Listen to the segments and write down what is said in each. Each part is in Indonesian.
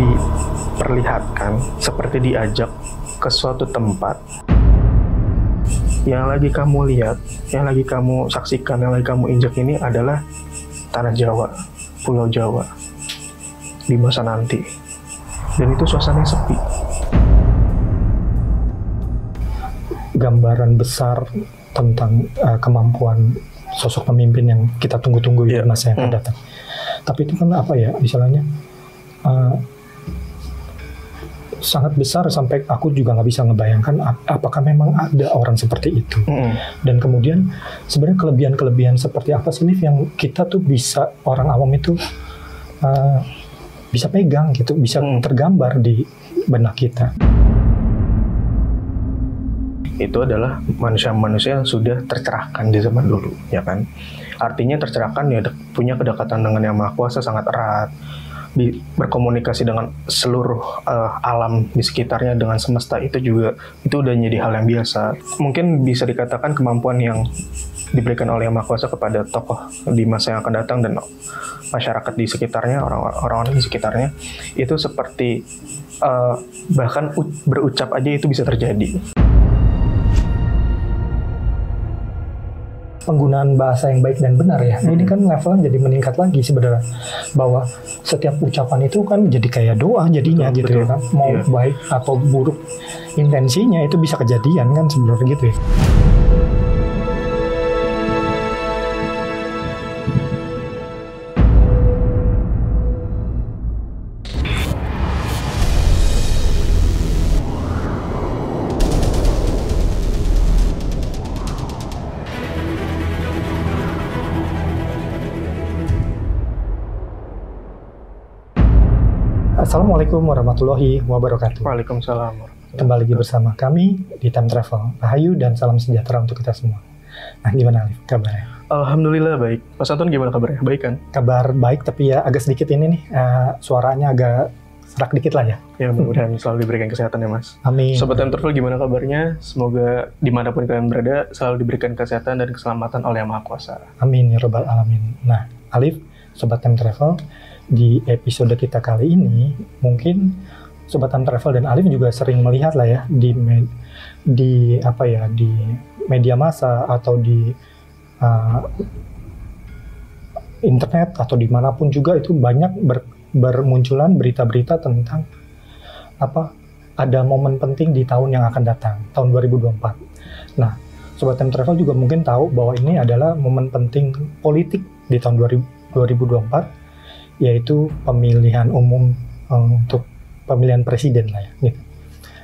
diperlihatkan seperti diajak ke suatu tempat. Yang lagi kamu lihat, yang lagi kamu saksikan, yang lagi kamu injak ini adalah tanah Jawa, Pulau Jawa di masa nanti. Dan itu suasananya sepi. Gambaran besar tentang kemampuan sosok pemimpin yang kita tunggu-tunggu di masa yang akan datang. Tapi itu kan apa ya, istilahnya sangat besar sampai aku juga nggak bisa ngebayangkan apakah memang ada orang seperti itu. Dan kemudian sebenarnya kelebihan-kelebihan seperti apa sih Liv yang kita tuh bisa, orang awam itu bisa pegang gitu, bisa tergambar di benak kita. Itu adalah manusia-manusia yang sudah tercerahkan di zaman dulu, ya kan? Artinya tercerahkan ya punya kedekatan dengan Yang Maha Kuasa sangat erat, berkomunikasi dengan seluruh alam di sekitarnya, dengan semesta, itu udah jadi hal yang biasa. Mungkin bisa dikatakan kemampuan yang diberikan oleh Yang Maha Kuasa kepada tokoh di masa yang akan datang dan masyarakat di sekitarnya, orang-orang di sekitarnya, itu seperti bahkan berucap aja itu bisa terjadi. Penggunaan bahasa yang baik dan benar ya. Ini kan levelnya jadi meningkat lagi sebenarnya. Bahwa setiap ucapan itu kan jadi kayak doa jadinya gitu ya kan. Mau baik atau buruk intensinya itu bisa kejadian kan sebenarnya gitu ya. Assalamualaikum warahmatullahi wabarakatuh. Waalaikumsalam. Kembali lagi bersama kami di Time Travel. Rahayu dan salam sejahtera untuk kita semua. Nah, gimana Alif kabarnya? Alhamdulillah baik. Mas Anton gimana kabarnya? Baik kan? Kabar baik, tapi ya agak sedikit ini nih, suaranya agak serak dikit lah ya. Ya mudah-mudahan selalu diberikan kesehatan ya Mas. Amin. Sobat Time Travel gimana kabarnya? Semoga dimanapun kalian berada selalu diberikan kesehatan dan keselamatan oleh Yang Maha Kuasa. Amin ya Rabbal Alamin. Nah, Alif, Sobat Time Travel, di episode kita kali ini mungkin Sobat Time Travel dan Alif juga sering melihat lah ya di media massa atau di internet atau dimanapun juga itu banyak bermunculan berita-berita tentang ada momen penting di tahun yang akan datang, tahun 2024. Nah, Sobat Time Travel juga mungkin tahu bahwa ini adalah momen penting politik di tahun 2024, yaitu pemilihan umum untuk pemilihan presiden lah ya. Gitu.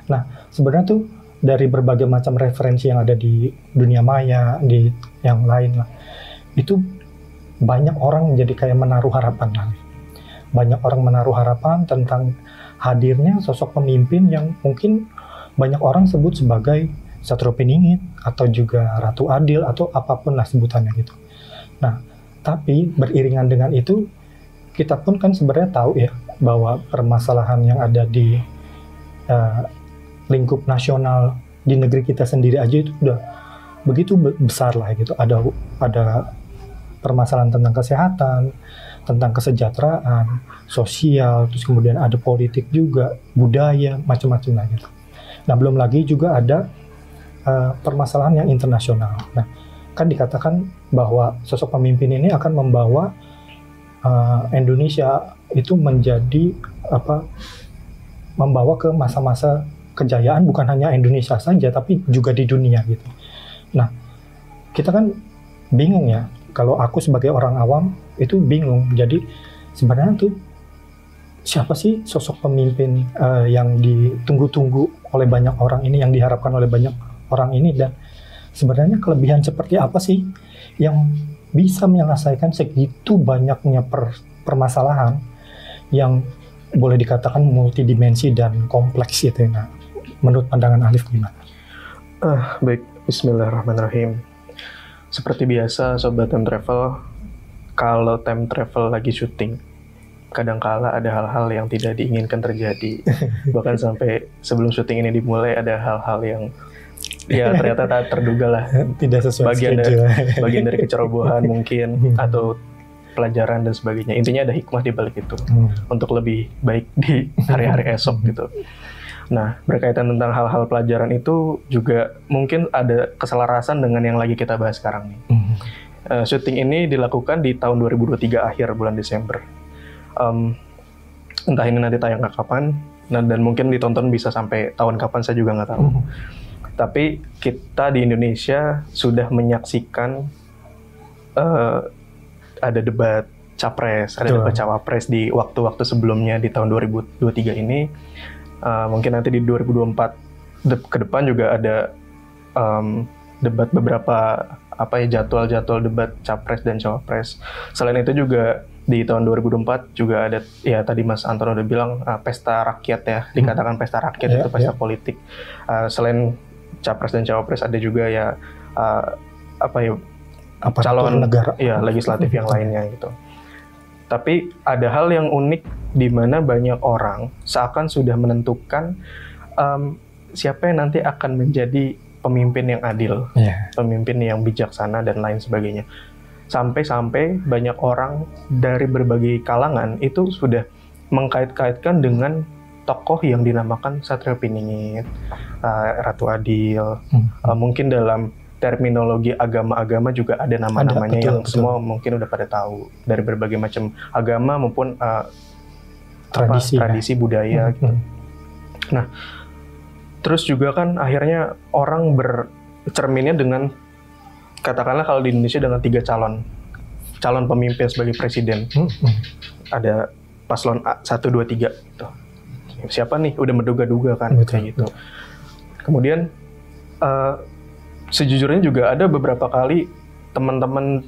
Nah, sebenarnya tuh dari berbagai macam referensi yang ada di dunia maya, di yang lain lah, itu banyak orang jadi kayak menaruh harapan lah. Banyak orang menaruh harapan tentang hadirnya sosok pemimpin yang mungkin banyak orang sebut sebagai Satrio Piningit atau juga Ratu Adil atau apapun lah sebutannya gitu. Nah, tapi beriringan dengan itu kita pun kan sebenarnya tahu ya bahwa permasalahan yang ada di lingkup nasional di negeri kita sendiri aja itu udah begitu besar lah gitu. Ada permasalahan tentang kesehatan, tentang kesejahteraan, sosial, terus kemudian ada politik juga, budaya, macam-macam lah gitu. Nah, belum lagi juga ada permasalahan yang internasional. Nah, kan dikatakan bahwa sosok pemimpin ini akan membawa Indonesia itu menjadi membawa ke masa-masa kejayaan bukan hanya Indonesia saja tapi juga di dunia gitu. Nah, kita kan bingung ya, kalau aku sebagai orang awam itu bingung. Jadi sebenarnya tuh siapa sih sosok pemimpin yang ditunggu-tunggu oleh banyak orang ini, yang diharapkan oleh banyak orang ini, dan sebenarnya kelebihan seperti apa sih yang bisa menyelesaikan segitu banyaknya permasalahan yang boleh dikatakan multidimensi dan kompleks gitu. Nah, menurut pandangan Alif gimana? Baik, bismillahirrahmanirrahim. Seperti biasa Sobat Time Travel, kalau Time Travel lagi syuting, kadangkala ada hal-hal yang tidak diinginkan terjadi. Bahkan sampai sebelum syuting ini dimulai ada hal-hal yang ya ternyata tak terduga lah, tidak sesuai bagian dari kecerobohan mungkin, atau pelajaran dan sebagainya. Intinya ada hikmah di balik itu untuk lebih baik di hari-hari esok gitu. Nah, berkaitan tentang hal-hal pelajaran itu juga mungkin ada keselarasan dengan yang lagi kita bahas sekarang nih. Syuting ini dilakukan di tahun 2023 akhir bulan Desember. Entah ini nanti tayang kapan, dan mungkin ditonton bisa sampai tahun kapan saya juga nggak tahu. Tapi kita di Indonesia sudah menyaksikan ada debat capres, ada debat cawapres di waktu-waktu sebelumnya di tahun 2023 ini. Mungkin nanti di 2024 ke depan juga ada debat beberapa jadwal-jadwal debat capres dan cawapres. Selain itu juga di tahun 2024 juga ada, ya tadi Mas Anton udah bilang pesta rakyat ya, dikatakan pesta rakyat itu pesta politik. Selain capres dan cawapres ada juga ya calon negara, ya legislatif yang lainnya gitu. Tapi ada hal yang unik di mana banyak orang seakan sudah menentukan siapa yang nanti akan menjadi pemimpin yang adil, pemimpin yang bijaksana dan lain sebagainya. Sampai-sampai banyak orang dari berbagai kalangan itu sudah mengkait-kaitkan dengan tokoh yang dinamakan Satrio Piningit, Ratu Adil. Mungkin dalam terminologi agama-agama juga ada nama-namanya yang semua mungkin udah pada tahu dari berbagai macam agama maupun tradisi budaya gitu. Nah, terus juga kan akhirnya orang bercerminnya dengan, katakanlah kalau di Indonesia dengan 3 calon pemimpin sebagai presiden. Ada paslon A, 1, 2, 3 gitu. Siapa nih? Udah menduga-duga kan kayak gitu. Kemudian sejujurnya juga ada beberapa kali teman-teman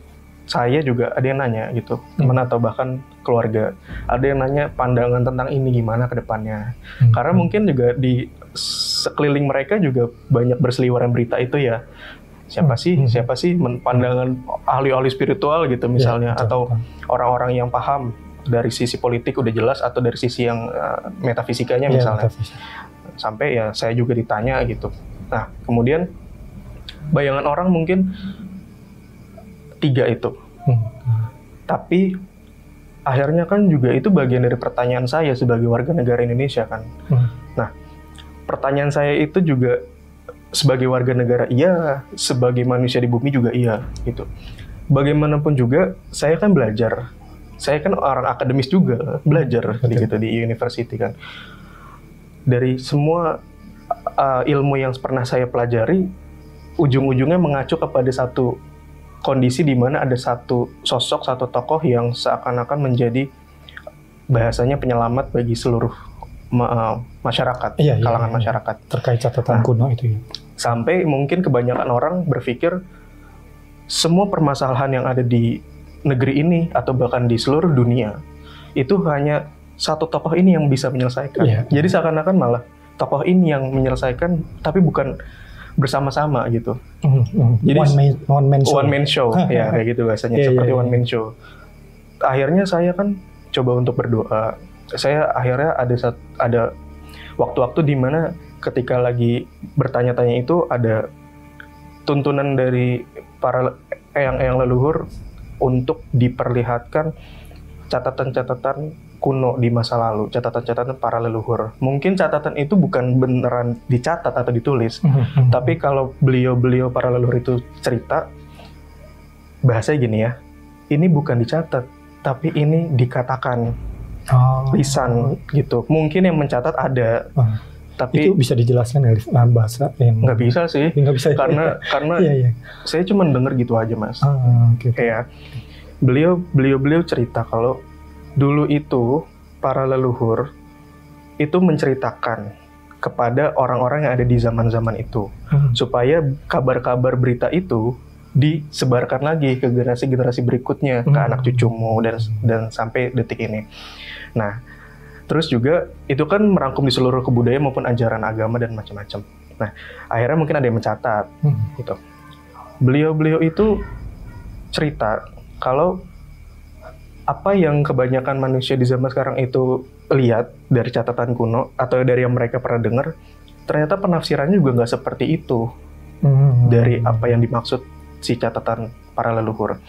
saya juga ada yang nanya gitu, teman atau bahkan keluarga, ada yang nanya pandangan tentang ini gimana ke depannya. Karena mungkin juga di sekeliling mereka juga banyak berseliweran berita itu ya. Siapa sih pandangan ahli-ahli spiritual gitu misalnya, atau orang-orang yang paham dari sisi politik udah jelas, atau dari sisi yang metafisikanya misalnya. Sampai ya saya juga ditanya gitu. Nah, kemudian bayangan orang mungkin 3 itu. Tapi akhirnya kan juga itu bagian dari pertanyaan saya sebagai warga negara Indonesia kan. Nah, pertanyaan saya itu juga sebagai warga negara iya, sebagai manusia di bumi juga iya gitu. Bagaimanapun juga saya kan belajar. Saya kan orang akademis juga, belajar gitu di university kan. Dari semua ilmu yang pernah saya pelajari, ujung-ujungnya mengacu kepada satu kondisi di mana ada satu sosok, satu tokoh yang seakan-akan menjadi bahasanya penyelamat bagi seluruh masyarakat, kalangan masyarakat. Terkait catatan kuno itu ya. Sampai mungkin kebanyakan orang berpikir semua permasalahan yang ada di negeri ini atau bahkan di seluruh dunia itu hanya satu tokoh ini yang bisa menyelesaikan. Jadi seakan-akan malah tokoh ini yang menyelesaikan, tapi bukan bersama-sama gitu. Jadi one man show ya kayak gitu bahasanya, seperti one man show. Akhirnya saya kan coba untuk berdoa. Saya akhirnya ada waktu-waktu di mana ketika lagi bertanya-tanya itu ada tuntunan dari para eyang-eyang leluhur untuk diperlihatkan catatan-catatan kuno di masa lalu, catatan-catatan para leluhur. Mungkin catatan itu bukan beneran dicatat atau ditulis, tapi kalau beliau-beliau para leluhur itu cerita, bahasanya gini ya, ini bukan dicatat, tapi ini dikatakan, lisan gitu. Mungkin yang mencatat ada, tapi itu bisa dijelaskan dari bahasa yang nggak bisa sih, karena saya cuma denger gitu aja mas. Kayak beliau cerita kalau dulu itu para leluhur itu menceritakan kepada orang-orang yang ada di zaman-zaman itu supaya kabar-kabar berita itu disebarkan lagi ke generasi-generasi berikutnya, ke anak cucumu dan sampai detik ini. Nah, terus juga itu kan merangkum di seluruh kebudayaan maupun ajaran agama dan macam-macam. Nah, akhirnya mungkin ada yang mencatat gitu. Beliau-beliau itu cerita kalau apa yang kebanyakan manusia di zaman sekarang itu lihat dari catatan kuno atau dari yang mereka pernah dengar, ternyata penafsirannya juga nggak seperti itu dari apa yang dimaksud si catatan para leluhur.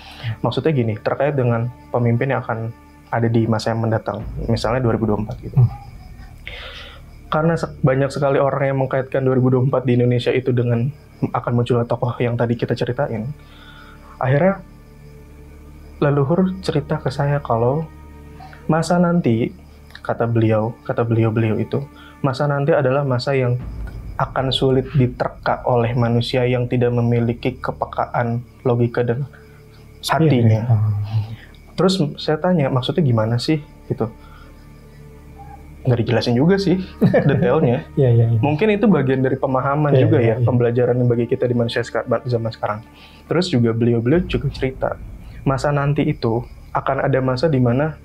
Maksudnya gini, terkait dengan pemimpin yang akan ada di masa yang mendatang, misalnya 2024 gitu. Karena banyak sekali orang yang mengkaitkan 2024 di Indonesia itu dengan akan munculnya tokoh yang tadi kita ceritain. Akhirnya leluhur cerita ke saya kalau masa nanti, kata beliau itu, masa nanti adalah masa yang akan sulit diterka oleh manusia yang tidak memiliki kepekaan logika dan hatinya. Terus saya tanya, maksudnya gimana sih gitu? Nggak dijelasin juga sih detailnya. Mungkin itu bagian dari pemahaman juga ya, pembelajaran bagi kita di manusia zaman sekarang. Terus juga beliau juga cerita, masa nanti itu akan ada masa di mana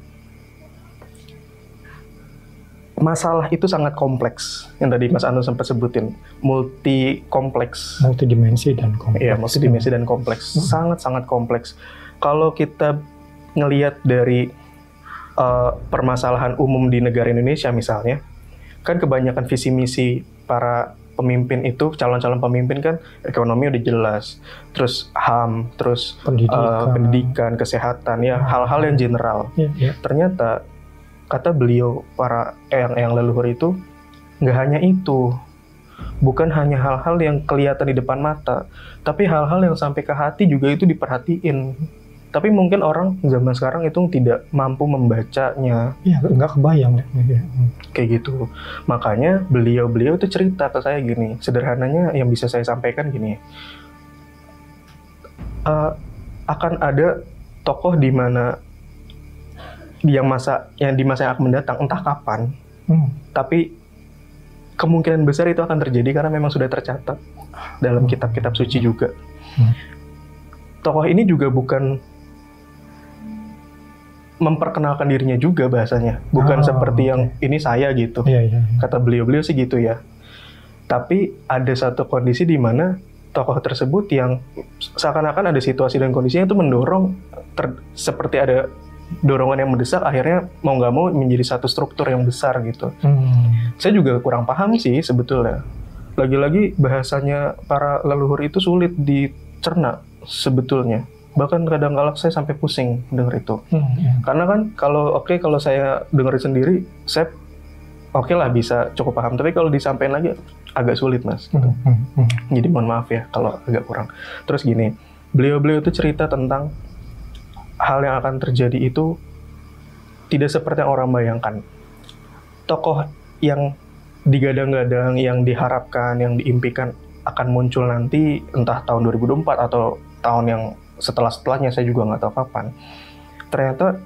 masalah itu sangat kompleks, yang tadi Mas Anton sempat sebutin, multidimensi dan kompleks. Iya, multidimensi dan kompleks, sangat-sangat kompleks. Kalau kita ngelihat dari permasalahan umum di negara Indonesia misalnya, kan kebanyakan visi misi para pemimpin itu, calon-calon pemimpin kan ekonomi udah jelas, terus HAM, terus pendidikan, kesehatan, ya hal-hal yang general. Ternyata kata beliau, para eyang-eyang leluhur itu nggak hanya itu, bukan hanya hal-hal yang kelihatan di depan mata, tapi hal-hal yang sampai ke hati juga itu diperhatiin. Tapi mungkin orang zaman sekarang itu tidak mampu membacanya. Iya, nggak kebayang. Kayak gitu. Makanya beliau itu cerita ke saya gini, sederhananya yang bisa saya sampaikan gini, akan ada tokoh di mana di masa yang akan mendatang, entah kapan, tapi kemungkinan besar itu akan terjadi karena memang sudah tercatat dalam kitab-kitab suci juga. Tokoh ini juga bukan memperkenalkan dirinya juga bahasanya, bukan seperti yang ini saya gitu. Kata beliau sih gitu ya. Tapi ada satu kondisi di mana tokoh tersebut yang seakan-akan ada situasi dan kondisinya itu mendorong, seperti ada dorongan yang mendesak, akhirnya mau nggak mau menjadi satu struktur yang besar gitu. Saya juga kurang paham sih sebetulnya. Lagi-lagi bahasanya para leluhur itu sulit dicerna sebetulnya. Bahkan kadang-kadang saya sampai pusing denger itu. Karena kan kalau saya dengerin sendiri, saya oke lah bisa cukup paham. Tapi kalau disampaikan lagi agak sulit, Mas. Gitu. Jadi mohon maaf ya kalau agak kurang. Terus gini, beliau itu cerita tentang hal yang akan terjadi itu tidak seperti yang orang bayangkan. Tokoh yang digadang-gadang, yang diharapkan, yang diimpikan akan muncul nanti entah tahun 2024 atau tahun yang setelahnya, saya juga nggak tahu kapan. Ternyata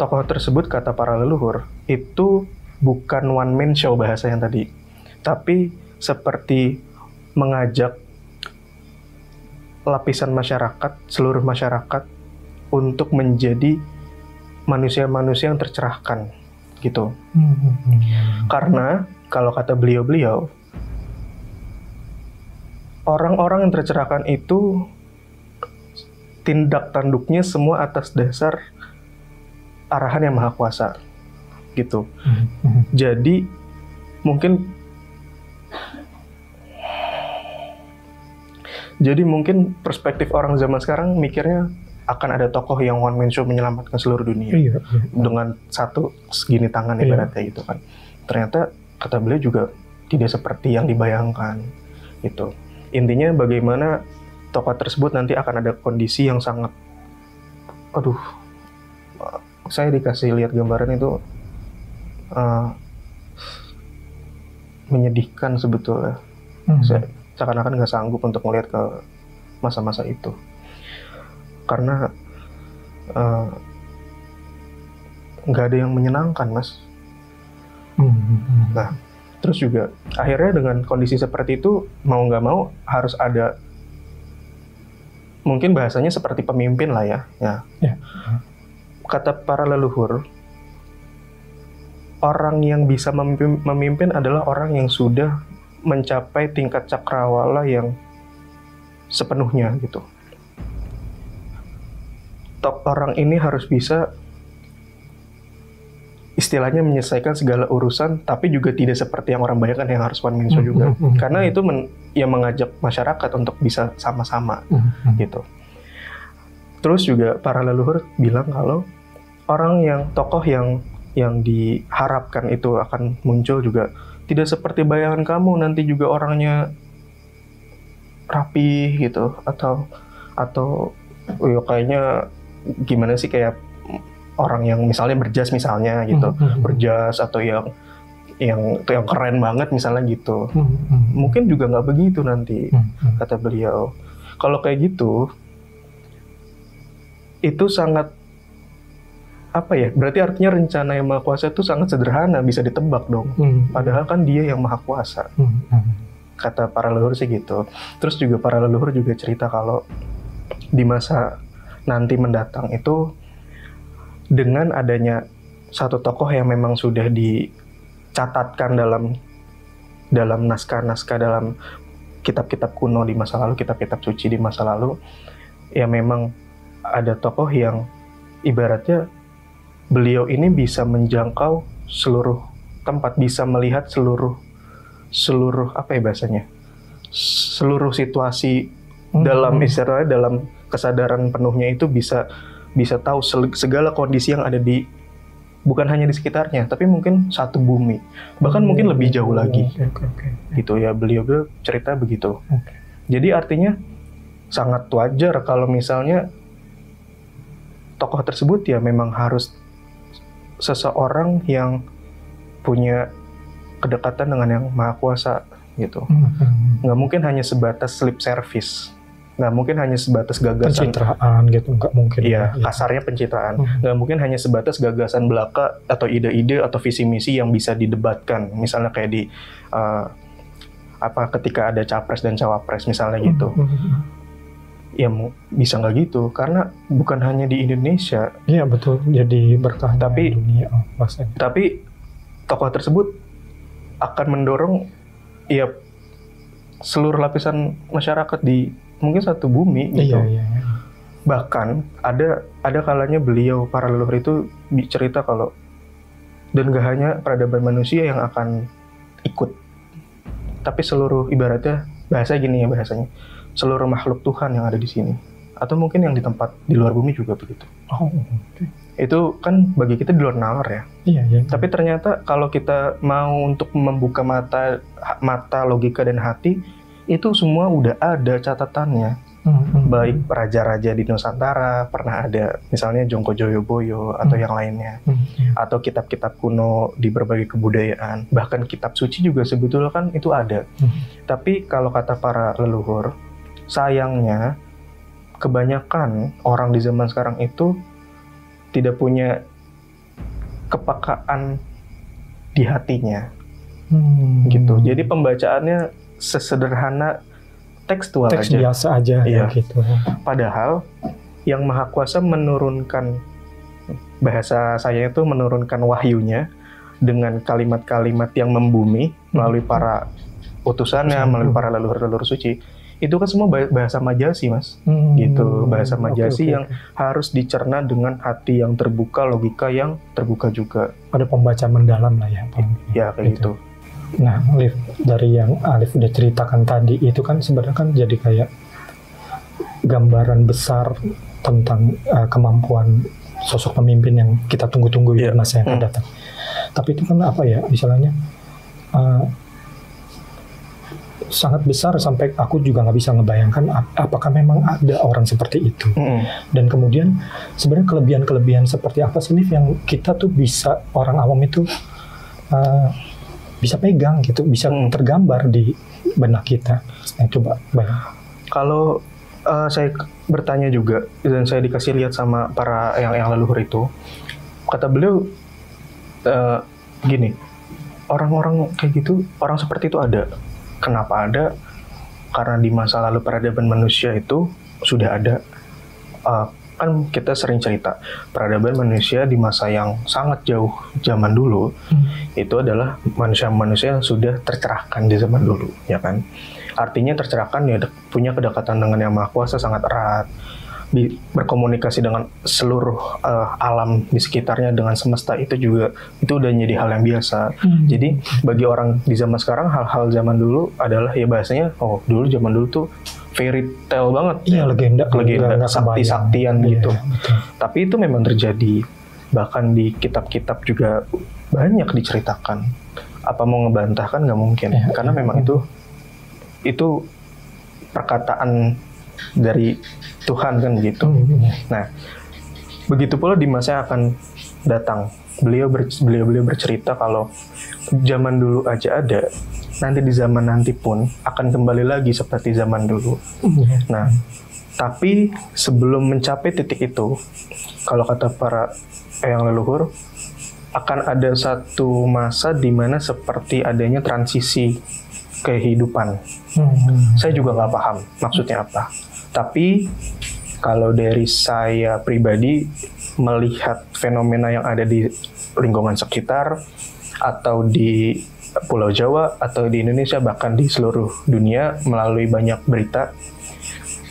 tokoh tersebut, kata para leluhur, itu bukan one man show bahasa yang tadi, tapi seperti mengajak lapisan masyarakat, seluruh masyarakat untuk menjadi manusia-manusia yang tercerahkan gitu. Karena kalau kata beliau, orang-orang yang tercerahkan itu tindak tanduknya semua atas dasar arahan yang maha kuasa gitu. Jadi mungkin perspektif orang zaman sekarang mikirnya akan ada tokoh yang one man show menyelamatkan seluruh dunia dengan satu segini tangan ibaratnya gitu kan. Ternyata kata beliau juga tidak seperti yang dibayangkan gitu. Intinya bagaimana tokoh tersebut nanti akan ada kondisi yang sangat, saya dikasih lihat gambaran itu menyedihkan sebetulnya. Saya seakan-akan nggak sanggup untuk melihat ke masa-masa itu. Karena nggak ada yang menyenangkan, Mas. Nah, terus juga akhirnya dengan kondisi seperti itu, mau nggak mau harus ada, mungkin bahasanya seperti pemimpin lah ya. Kata para leluhur, orang yang bisa memimpin adalah orang yang sudah mencapai tingkat cakrawala yang sepenuhnya gitu. Orang ini harus bisa istilahnya menyelesaikan segala urusan, tapi juga tidak seperti yang orang bayangkan yang harus one man show juga. Karena itu mengajak masyarakat untuk bisa sama-sama gitu. Terus juga para leluhur bilang kalau tokoh yang diharapkan itu akan muncul juga tidak seperti bayangan kamu, nanti juga orangnya rapi gitu, atau ya kayaknya gimana sih, kayak orang yang misalnya berjas misalnya gitu, berjas atau yang keren banget misalnya gitu. Mungkin juga nggak begitu nanti, kata beliau. Kalau kayak gitu, itu sangat apa ya? Berarti artinya rencana Yang Maha Kuasa itu sangat sederhana, bisa ditebak dong. Padahal kan Dia yang Maha Kuasa. Kata para leluhur sih gitu. Terus juga para leluhur juga cerita kalau di masa nanti mendatang itu, dengan adanya satu tokoh yang memang sudah dicatatkan dalam naskah-naskah, dalam kitab-kitab kuno di masa lalu, kitab-kitab suci di masa lalu, ya memang ada tokoh yang ibaratnya beliau ini bisa menjangkau seluruh tempat, bisa melihat seluruh apa ya bahasanya, seluruh situasi dalam istilahnya, dalam kesadaran penuhnya itu bisa tahu segala kondisi yang ada di, bukan hanya di sekitarnya, tapi mungkin satu bumi, bahkan mungkin lebih jauh lagi. Gitu ya, beliau cerita begitu. Jadi artinya sangat wajar kalau misalnya tokoh tersebut ya memang harus seseorang yang punya kedekatan dengan Yang Maha Kuasa gitu. Nggak mungkin hanya sebatas lip service, nggak mungkin hanya sebatas gagasan pencitraan gitu, nggak mungkin. Iya, kasarnya pencitraan. Nggak mungkin hanya sebatas gagasan belaka atau ide-ide atau visi misi yang bisa didebatkan. Misalnya kayak di ketika ada capres dan cawapres misalnya gitu. Ya bisa nggak gitu, karena bukan hanya di Indonesia. Iya betul, jadi berkah dunia. Tapi tokoh tersebut akan mendorong ya seluruh lapisan masyarakat di mungkin satu bumi gitu. Iya. Bahkan ada kalanya beliau, para leluhur itu cerita kalau, dan gak hanya peradaban manusia yang akan ikut, tapi seluruh, ibaratnya bahasanya seluruh makhluk Tuhan yang ada di sini, atau mungkin yang di tempat di luar bumi juga begitu. Itu kan bagi kita di luar nalar ya. Iya. Tapi ternyata kalau kita mau untuk membuka mata logika dan hati, itu semua udah ada catatannya. Baik raja-raja di Nusantara, pernah ada misalnya Jongko Joyoboyo atau yang lainnya, atau kitab-kitab kuno di berbagai kebudayaan, bahkan kitab suci juga sebetulnya kan itu ada. Tapi kalau kata para leluhur, sayangnya kebanyakan orang di zaman sekarang itu tidak punya kepekaan di hatinya, gitu. Jadi pembacaannya sesederhana tekstual teks aja. Biasa aja ya gitu. Padahal Yang Maha Kuasa menurunkan, bahasa saya itu menurunkan wahyunya dengan kalimat-kalimat yang membumi melalui para utusannya, melalui para leluhur-leluhur suci. Itu kan semua bahasa majasi, Mas. Gitu, bahasa majasi yang harus dicerna dengan hati yang terbuka, logika yang terbuka juga. Ada pembaca mendalam lah ya. Ya, kayak gitu. Nah, Alif, dari yang Alif udah ceritakan tadi, itu kan sebenarnya kan jadi kayak gambaran besar tentang kemampuan sosok pemimpin yang kita tunggu-tunggu di masa yang akan datang. Tapi itu kan apa ya, misalnya sangat besar sampai aku juga nggak bisa ngebayangkan apakah memang ada orang seperti itu. Dan kemudian sebenarnya kelebihan-kelebihan seperti apa sih, Liv, yang kita tuh bisa, orang awam itu bisa pegang gitu, bisa tergambar di benak kita. Coba bayang. Kalau saya bertanya juga dan saya dikasih lihat sama para yang leluhur itu, kata beliau gini, orang-orang kayak gitu, orang seperti itu ada. Kenapa ada? Karena di masa lalu peradaban manusia itu sudah ada. Kan kita sering cerita peradaban manusia di masa yang sangat jauh zaman dulu, itu adalah manusia-manusia yang sudah tercerahkan di zaman dulu, ya kan? Artinya tercerahkan ya punya kedekatan dengan Yang Maha Kuasa sangat erat, berkomunikasi dengan seluruh alam di sekitarnya, dengan semesta, itu udah jadi hal yang biasa. Jadi bagi orang di zaman sekarang, hal-hal zaman dulu adalah ya bahasanya, oh dulu zaman dulu tuh fairy tale banget. Iya, legenda sakti-saktian gitu. Betul. Tapi itu memang terjadi. Bahkan di kitab-kitab juga banyak diceritakan. Apa mau ngebantah kan nggak mungkin. Karena memang itu perkataan dari Tuhan kan gitu. Nah, begitu pula di masa yang akan datang. Beliau bercerita kalau zaman dulu aja ada, nanti di zaman nanti pun akan kembali lagi seperti zaman dulu. Nah, tapi sebelum mencapai titik itu, kalau kata para eyang leluhur, akan ada satu masa di mana seperti adanya transisi kehidupan. Saya juga nggak paham maksudnya apa. Tapi kalau dari saya pribadi melihat fenomena yang ada di lingkungan sekitar atau di Pulau Jawa atau di Indonesia, bahkan di seluruh dunia melalui banyak berita,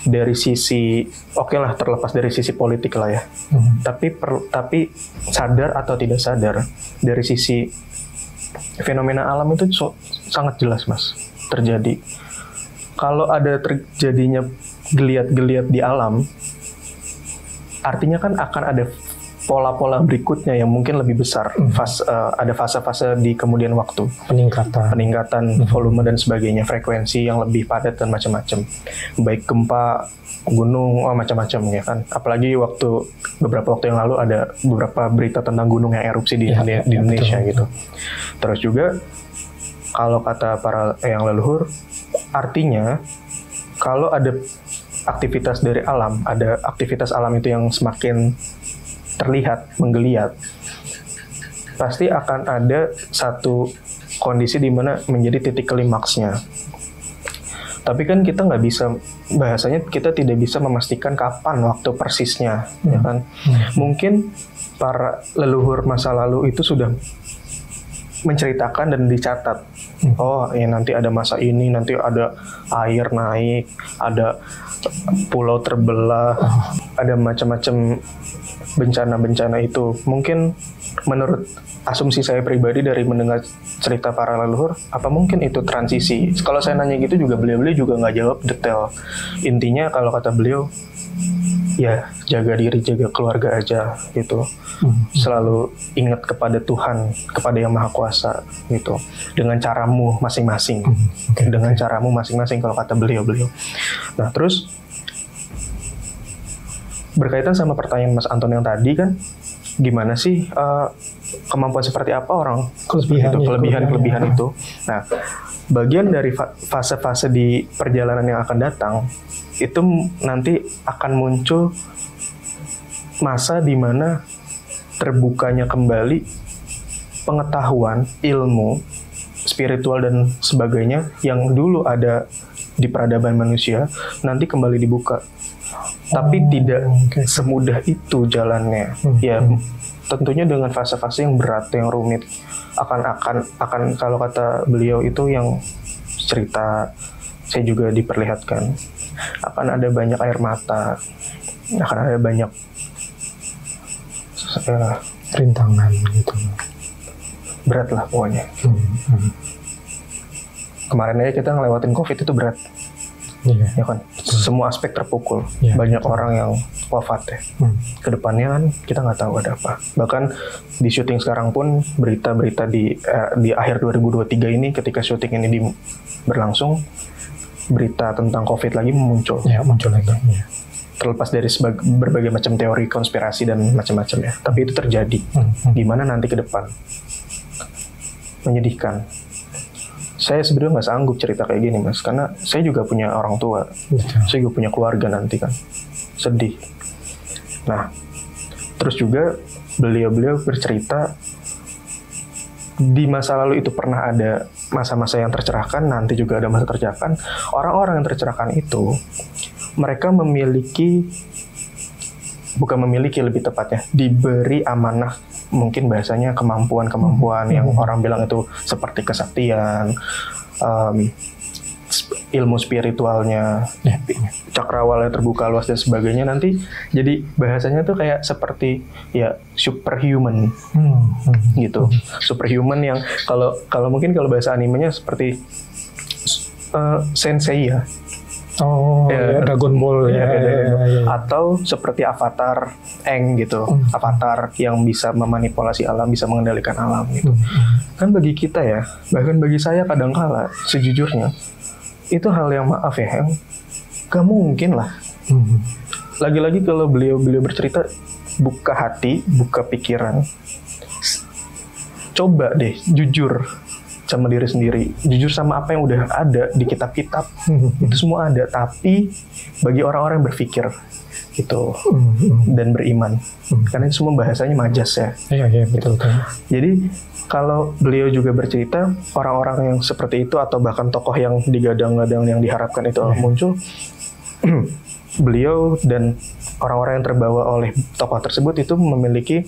dari sisi terlepas dari sisi politik lah ya, tapi sadar atau tidak sadar, dari sisi fenomena alam itu sangat jelas mas terjadi. Kalau ada terjadinya geliat-geliat di alam, artinya kan akan ada pola-pola berikutnya yang mungkin lebih besar. Ada fase-fase di kemudian waktu. Peningkatan volume dan sebagainya, frekuensi yang lebih padat dan macam-macam. Baik gempa, gunung, macam-macam ya kan. Apalagi beberapa waktu yang lalu ada beberapa berita tentang gunung yang erupsi di Indonesia betul. Gitu. Terus juga kalau kata para eyang leluhur, artinya kalau ada aktivitas dari alam, ada aktivitas alam itu yang semakin terlihat, menggeliat, pasti akan ada satu kondisi di mana menjadi titik klimaksnya. Tapi kan kita nggak bisa, bahasanya kita tidak bisa memastikan kapan waktu persisnya, ya kan? Mungkin para leluhur masa lalu itu sudah menceritakan dan dicatat. Oh, ya nanti ada masa ini, nanti ada air naik, ada pulau terbelah, ada macam-macam bencana-bencana itu. Mungkin menurut asumsi saya pribadi dari mendengar cerita para leluhur, apa mungkin itu transisi? Kalau saya nanya gitu juga beliau juga nggak jawab detail. Intinya kalau kata beliau, ya jaga diri, jaga keluarga aja gitu. Selalu ingat kepada Tuhan, kepada Yang Maha Kuasa gitu. Dengan caramu masing-masing. Dengan caramu masing-masing kalau kata beliau. Nah, terus berkaitan sama pertanyaan Mas Anton yang tadi kan, gimana sih kemampuan seperti apa orang kelebihan itu. Nah, bagian dari fase-fase di perjalanan yang akan datang itu nanti akan muncul masa di mana terbukanya kembali pengetahuan, ilmu, spiritual dan sebagainya yang dulu ada di peradaban manusia nanti kembali dibuka. Tapi tidak semudah itu jalannya. Ya, tentunya dengan fase-fase yang berat, yang rumit. Akan kalau kata beliau itu yang cerita saya juga diperlihatkan. Akan ada banyak air mata, akan ada banyak rintangan gitu. Berat lah pokoknya. Kemarin aja kita ngelewatin COVID itu berat. Ya kan, semua aspek terpukul, banyak orang yang wafat ya. Kedepannya kan kita nggak tahu ada apa. Bahkan di syuting sekarang pun berita-berita di akhir 2023 ini, ketika syuting ini berlangsung, berita tentang COVID lagi muncul. Ya, muncul lagi. Ya. Terlepas dari berbagai macam teori konspirasi dan macam-macam ya, tapi itu terjadi. Gimana nanti ke depan? Menyedihkan. Saya sebenarnya nggak sanggup cerita kayak gini mas, karena saya juga punya orang tua, saya juga punya keluarga nanti kan, sedih. Nah, terus juga beliau bercerita di masa lalu itu pernah ada masa-masa yang tercerahkan, nanti juga ada masa tercerahkan. Orang-orang yang tercerahkan itu mereka lebih tepatnya diberi amanah, mungkin bahasanya kemampuan yang orang bilang itu seperti kesaktian, ilmu spiritualnya, cakrawala terbuka luas dan sebagainya, nanti jadi bahasanya tuh kayak seperti ya superhuman gitu. Superhuman yang kalau mungkin kalau bahasa animenya seperti Sensei ya. Ya, Dragon Ball ya. Atau seperti Avatar Aang gitu. Avatar yang bisa memanipulasi alam, bisa mengendalikan alam gitu. Kan bagi kita ya, bahkan bagi saya kadangkala sejujurnya itu hal yang maaf ya, yang gak mungkin lah. Lagi-lagi kalau beliau bercerita, buka hati, buka pikiran, coba deh jujur sama diri sendiri, jujur sama apa yang udah ada di kitab-kitab. Itu semua ada, tapi bagi orang-orang yang berpikir gitu dan beriman, karena itu semua bahasanya majas ya. Iya betul. Jadi kalau beliau juga bercerita, orang-orang yang seperti itu atau bahkan tokoh yang digadang-gadang yang diharapkan itu muncul, beliau dan orang-orang yang terbawa oleh tokoh tersebut itu memiliki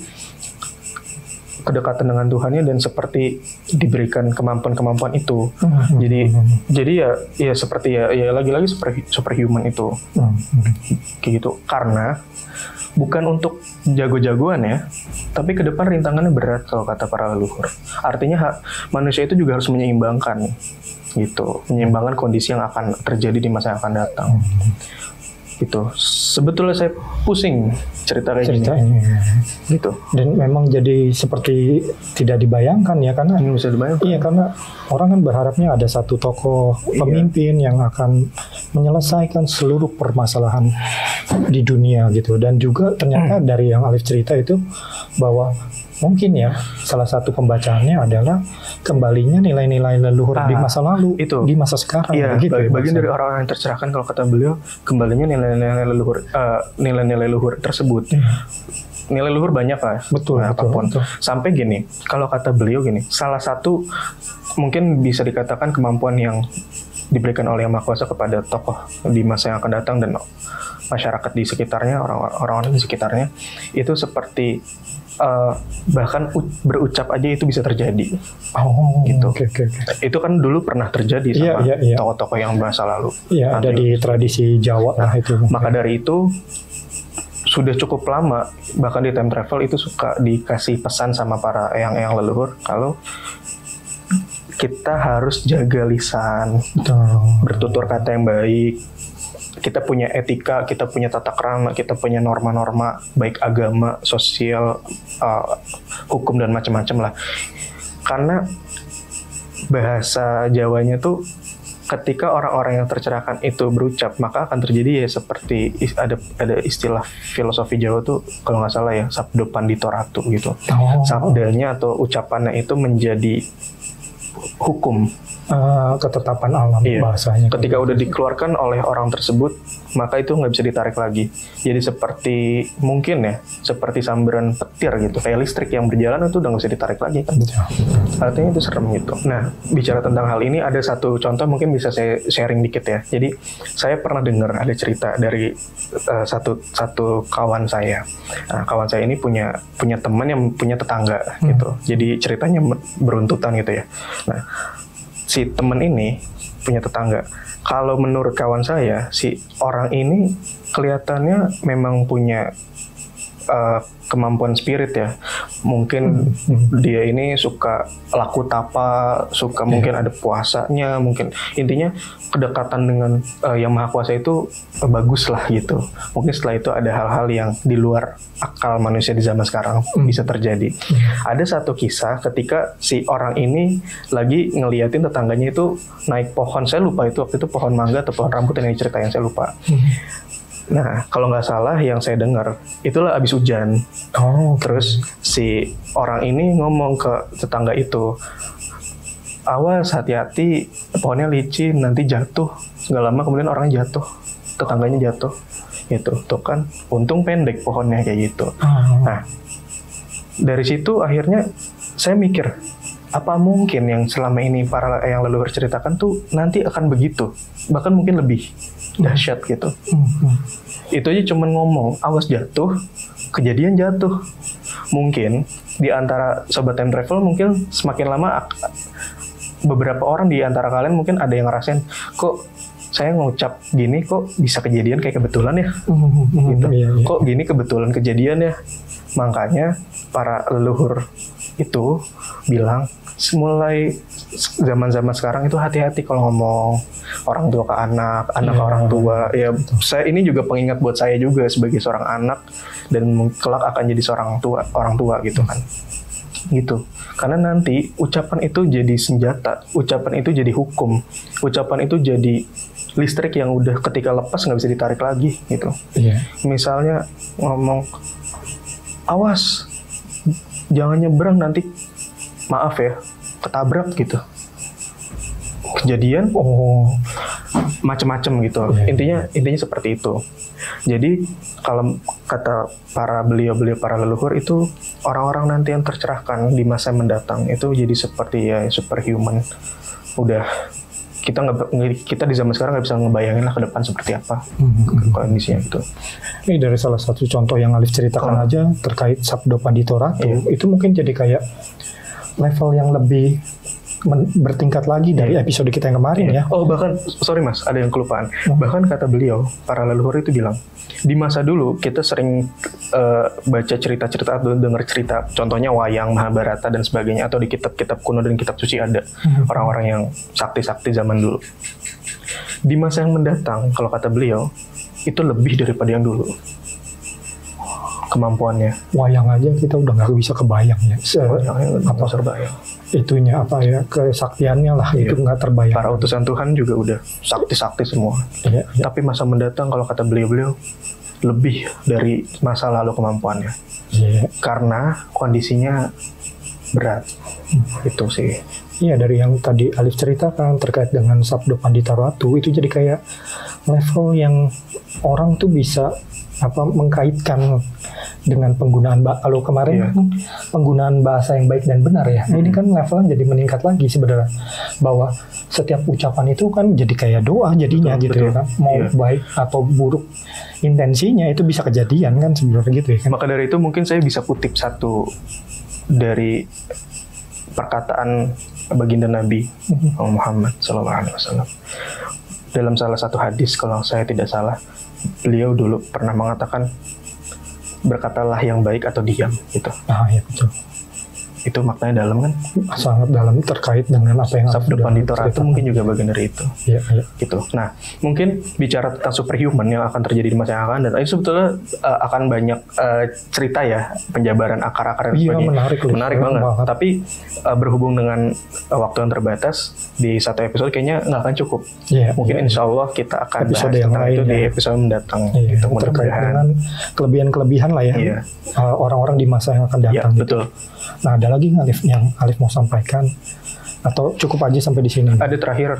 kedekatan dengan Tuhannya dan seperti diberikan kemampuan-kemampuan itu. Jadi ya seperti ya lagi-lagi superhuman itu. Kayak gitu. Karena bukan untuk jago-jagoan ya, tapi ke depan rintangannya berat kalau kata para leluhur. Artinya manusia itu juga harus menyeimbangkan gitu, menyeimbangkan kondisi yang akan terjadi di masa yang akan datang. Gitu. Sebetulnya saya pusing cerita kayak gini. Gitu. Dan memang jadi seperti tidak dibayangkan ya, karena bisa dibayangkan. Iya, karena orang kan berharapnya ada satu tokoh pemimpin yang akan menyelesaikan seluruh permasalahan di dunia gitu. Dan juga ternyata dari yang Alif cerita itu bahwa mungkin ya salah satu pembacaannya adalah kembalinya nilai-nilai leluhur di masa lalu itu di masa sekarang. Iya, bagian dari orang-orang yang tercerahkan kalau kata beliau, kembalinya nilai-nilai leluhur, nilai-nilai leluhur tersebut. Nilai leluhur banyak lah, betul. Sampai gini, kalau kata beliau gini, salah satu mungkin bisa dikatakan kemampuan yang diberikan oleh Yang Maha Kuasa kepada tokoh di masa yang akan datang dan masyarakat di sekitarnya, orang-orang di sekitarnya, itu seperti bahkan berucap aja itu bisa terjadi. Gitu. Okay. Itu kan dulu pernah terjadi sama tokoh-tokoh yang masa lalu. Iya, ada di tradisi Jawa lah itu. Maka dari itu sudah cukup lama, bahkan di time travel itu suka dikasih pesan sama para eyang-eyang leluhur kalau kita harus jaga lisan, bertutur kata yang baik. Kita punya etika, kita punya tata krama, kita punya norma-norma baik agama, sosial, hukum dan macam-macam lah. Karena bahasa Jawanya tuh ketika orang-orang yang tercerahkan itu berucap, maka akan terjadi ya seperti ada istilah filosofi Jawa tuh kalau nggak salah ya, sabdo pandito ratu gitu. Sabdanya atau ucapannya itu menjadi hukum. Ketetapan alam bahasanya. Ketika udah dikeluarkan oleh orang tersebut, maka itu nggak bisa ditarik lagi. Jadi seperti mungkin ya, seperti sambaran petir gitu, kayak listrik yang berjalan itu udah nggak bisa ditarik lagi kan. Artinya itu serem gitu. Nah, bicara tentang hal ini ada satu contoh mungkin bisa saya sharing dikit ya. Jadi saya pernah dengar ada cerita dari satu kawan saya. Nah, kawan saya ini punya teman yang punya tetangga gitu. Jadi ceritanya beruntutan gitu ya. Nah, si teman ini punya tetangga. Kalau menurut kawan saya, si orang ini kelihatannya memang punya kemampuan spirit ya. Mungkin dia ini suka laku tapa, suka mungkin ada puasanya, mungkin intinya kedekatan dengan Yang Maha Kuasa itu bagus lah gitu. Mungkin setelah itu ada hal-hal yang di luar akal manusia di zaman sekarang bisa terjadi. Ada satu kisah ketika si orang ini lagi ngeliatin tetangganya itu naik pohon, saya lupa itu waktu itu pohon mangga atau pohon rambutan yang diceritain, saya lupa. Nah, kalau nggak salah yang saya dengar, itulah abis hujan. Terus si orang ini ngomong ke tetangga itu, awas hati-hati, pohonnya licin, nanti jatuh. Nggak lama kemudian orangnya jatuh, tetangganya jatuh. Gitu, tuh kan, untung pendek pohonnya kayak gitu. Nah, dari situ akhirnya saya mikir, apa mungkin yang selama ini para yang leluhur ceritakan tuh nanti akan begitu, bahkan mungkin lebih dahsyat gitu. Itu aja cuman ngomong, awas jatuh, kejadian jatuh. Mungkin di antara sobat time travel mungkin semakin lama beberapa orang di antara kalian mungkin ada yang ngerasain kok saya ngucap gini kok bisa kejadian kayak kebetulan ya, gitu. Iya. Kok gini kebetulan kejadian ya. Makanya para leluhur itu bilang mulai zaman-zaman sekarang itu hati-hati kalau ngomong orang tua ke anak, anak ke orang tua. Ya, saya ini juga pengingat buat saya juga sebagai seorang anak dan kelak akan jadi seorang orang tua gitu kan. Gitu. Karena nanti ucapan itu jadi senjata, ucapan itu jadi hukum, ucapan itu jadi listrik yang udah ketika lepas nggak bisa ditarik lagi gitu. Iya. Misalnya ngomong, awas, jangan nyebrang nanti, maaf ya, ketabrak gitu. Kejadian, macem-macem gitu. Iya. Intinya seperti itu. Jadi kalau kata para beliau-beliau, para leluhur itu orang-orang nanti yang tercerahkan di masa mendatang itu jadi seperti ya superhuman. Udah kita di zaman sekarang nggak bisa ngebayangin lah ke depan seperti apa kondisinya itu. Ini dari salah satu contoh yang Alif ceritakan aja terkait Sabdo Pandito Ratu, itu mungkin jadi kayak level yang lebih bertingkat lagi dari episode kita yang kemarin ya. Oh bahkan, sorry mas, ada yang kelupaan. Bahkan kata beliau, para leluhur itu bilang, di masa dulu kita sering baca cerita-cerita atau dengar cerita, contohnya wayang, Mahabharata dan sebagainya, atau di kitab-kitab kuno dan kitab suci ada orang-orang yang sakti-sakti zaman dulu. Di masa yang mendatang, kalau kata beliau, itu lebih daripada yang dulu kemampuannya. Wayang aja kita udah nggak bisa kebayang ya. Apa terbayang? Itunya apa ya, kesaktiannya lah, itu nggak terbayang. Para utusan Tuhan juga udah sakti-sakti semua. Iya. Tapi masa mendatang kalau kata beliau-beliau lebih dari masa lalu kemampuannya. Iya. Karena kondisinya berat. Itu sih. Iya, dari yang tadi Alif ceritakan terkait dengan Sabdo Pandito Ratu, itu jadi kayak level yang orang tuh bisa mengkaitkan dengan penggunaan kalau kemarin kan penggunaan bahasa yang baik dan benar ya. Ini kan levelnya jadi meningkat lagi sebenarnya, bahwa setiap ucapan itu kan jadi kayak doa jadinya, betul. Kan mau baik atau buruk intensinya itu bisa kejadian kan sebenarnya gitu ya kan. Maka dari itu mungkin saya bisa kutip satu dari perkataan baginda Nabi Muhammad SAW dalam salah satu hadis, kalau saya tidak salah, beliau dulu pernah mengatakan, berkatalah yang baik atau diam gitu. Iya betul. Itu maknanya dalam kan? Sangat dalam terkait dengan apa yang Sabdo Pandito Ratu mungkin juga bagian dari itu. Iya. Gitu. Nah, mungkin bicara tentang superhuman yang akan terjadi di masa yang akan datang, itu sebetulnya akan banyak cerita ya, penjabaran akar-akar dan sebagainya. Menarik banget. Tapi berhubung dengan waktu yang terbatas, di satu episode kayaknya nggak akan cukup. Mungkin insya Allah kita akan episode bahas yang tentang lain itu di episode mendatang. Gitu, terkait dengan kelebihan-kelebihan lah ya, orang-orang di masa yang akan datang. Iya, betul. Nah, ada lagi nggak yang Alif mau sampaikan? Atau cukup aja sampai di sini? Ada terakhir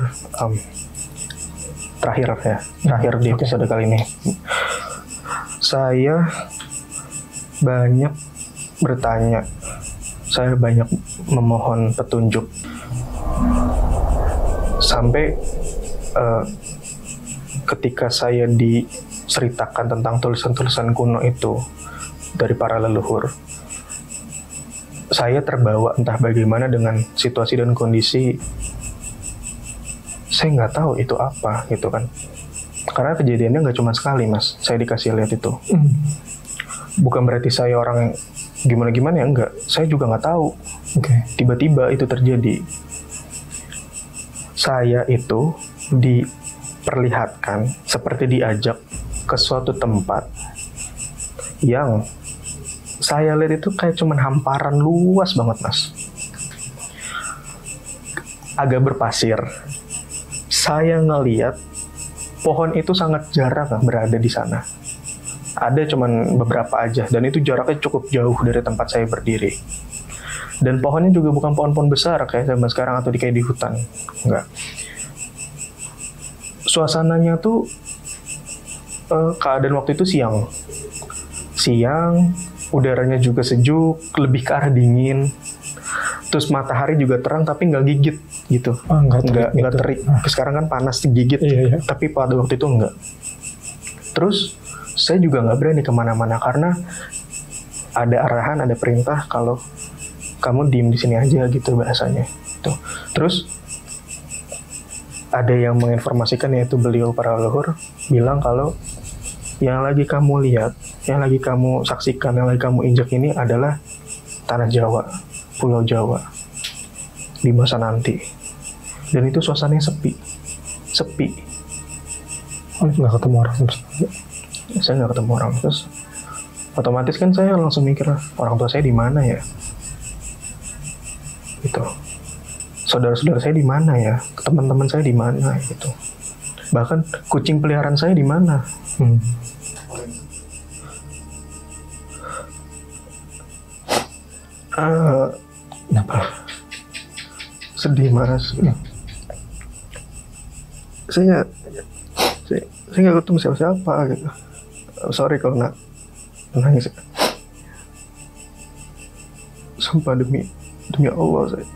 di episode kali ini. Saya banyak bertanya, saya banyak memohon petunjuk, sampai ketika saya diceritakan tentang tulisan-tulisan kuno itu dari para leluhur, saya terbawa entah bagaimana dengan situasi dan kondisi. Saya nggak tahu itu apa gitu kan, karena kejadiannya nggak cuma sekali mas, saya dikasih lihat itu. Bukan berarti saya orang yang gimana ya, enggak, saya juga nggak tahu. Tiba-tiba itu terjadi. Saya itu diperlihatkan seperti diajak ke suatu tempat yang saya lihat itu kayak cuman hamparan luas banget mas, agak berpasir. Saya ngeliat pohon itu sangat jarang berada di sana, ada cuman beberapa aja, dan itu jaraknya cukup jauh dari tempat saya berdiri. Dan pohonnya juga bukan pohon-pohon besar kayak zaman sekarang atau kayak di hutan, enggak. Suasananya tuh keadaan waktu itu siang, udaranya juga sejuk, lebih ke arah dingin. Terus matahari juga terang tapi nggak gigit gitu. Nggak terik. Sekarang kan panas gigit, tapi pada waktu itu nggak. Terus saya juga nggak berani kemana-mana karena ada arahan, ada perintah kalau kamu diem di sini aja gitu bahasanya. Tuh. Terus ada yang menginformasikan, yaitu beliau para leluhur bilang kalau yang lagi kamu lihat, yang lagi kamu saksikan, yang lagi kamu injak ini adalah tanah Jawa, Pulau Jawa di masa nanti. Dan itu suasananya sepi. Nggak ketemu orang sama sekali. Saya nggak ketemu orang, terus otomatis kan saya langsung mikir, orang tua saya di mana ya? Gitu. Saudara-saudara saya di mana ya? Teman-teman saya di mana gitu. Bahkan kucing peliharaan saya di mana? Kenapa? Sedih mas. Saya nggak ketemu siapa-siapa gitu. Sorry kalau nangis. Sumpah demi Allah saya.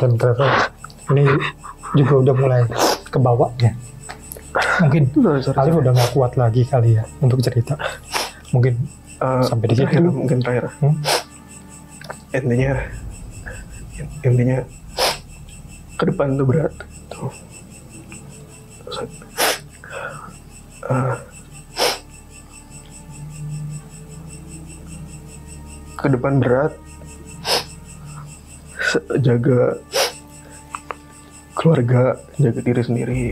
Dan travel ini juga udah mulai ke bawah ya. Mungkin Alif udah nggak kuat lagi kali ya untuk cerita. Mungkin sampai di situ. Mungkin terakhir. Intinya ke depan tuh berat. Tuh. Ke depan berat. Jaga keluarga, jaga diri sendiri.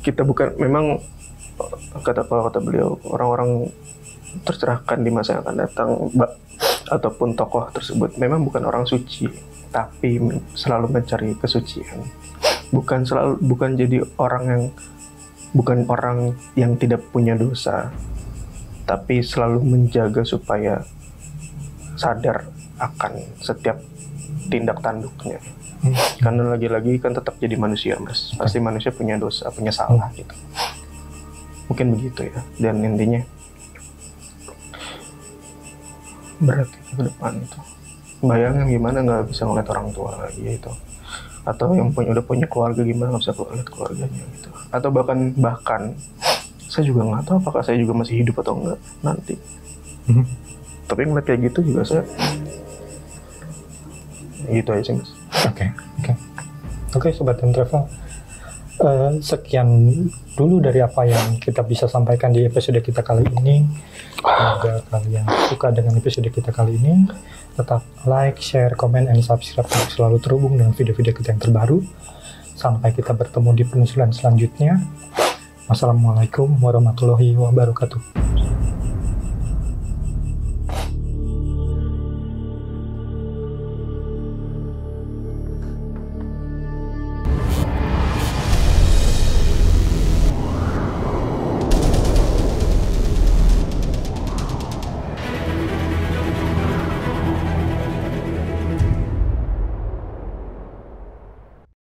Kita bukan, memang kata beliau, orang-orang tercerahkan di masa yang akan datang, ataupun tokoh tersebut memang bukan orang suci, tapi selalu mencari kesucian. Bukan jadi bukan orang yang tidak punya dosa, tapi selalu menjaga supaya sadar akan setiap tindak tanduknya. Karena lagi-lagi kan tetap jadi manusia mas, pasti manusia punya dosa, punya salah gitu. Mungkin begitu ya. Dan intinya berat itu ke depan itu. Bayangin gimana nggak bisa ngeliat orang tua lagi itu, atau yang udah punya keluarga gimana nggak bisa ngeliat keluarganya gitu. Atau bahkan saya juga nggak tahu apakah saya juga masih hidup atau enggak nanti. Tapi ngeliat kayak gitu juga saya gitu aja sih mas. Oke, Sobat Time Travel, sekian dulu dari apa yang kita bisa sampaikan di episode kita kali ini. Semoga kalian suka dengan episode kita kali ini. Tetap like, share, comment, and subscribe untuk selalu terhubung dengan video-video kita yang terbaru. Sampai kita bertemu di penelusuran selanjutnya. Wassalamualaikum warahmatullahi wabarakatuh.